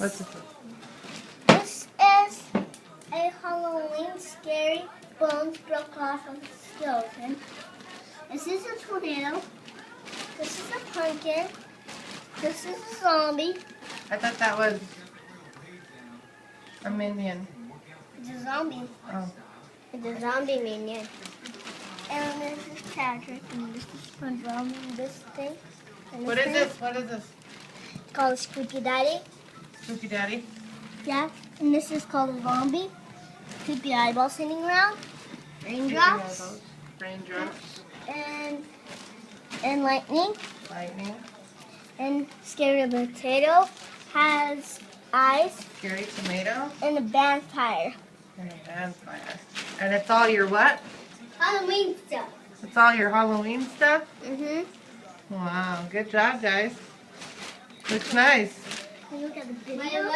What's this? This is a Halloween scary bones broke off of a skeleton. This is a tornado. This is a pumpkin. This is a zombie. I thought that was a minion. It's a zombie. Oh. It's a zombie minion. And this is Patrick, and this is SpongeBob, and this thing. And What is this? What is this? It's called a Spooky Daddy. Spooky Daddy? Yeah. And this is called a zombie. Creepy eyeball sitting around. Raindrops. Raindrops. And lightning. Lightning. And Scary Potato has eyes. Scary Tomato. And a vampire. And a vampire. And it's all your what? Halloween stuff. It's all your Halloween stuff? Mm-hmm. Wow. Good job, guys. Looks nice. Look at the video.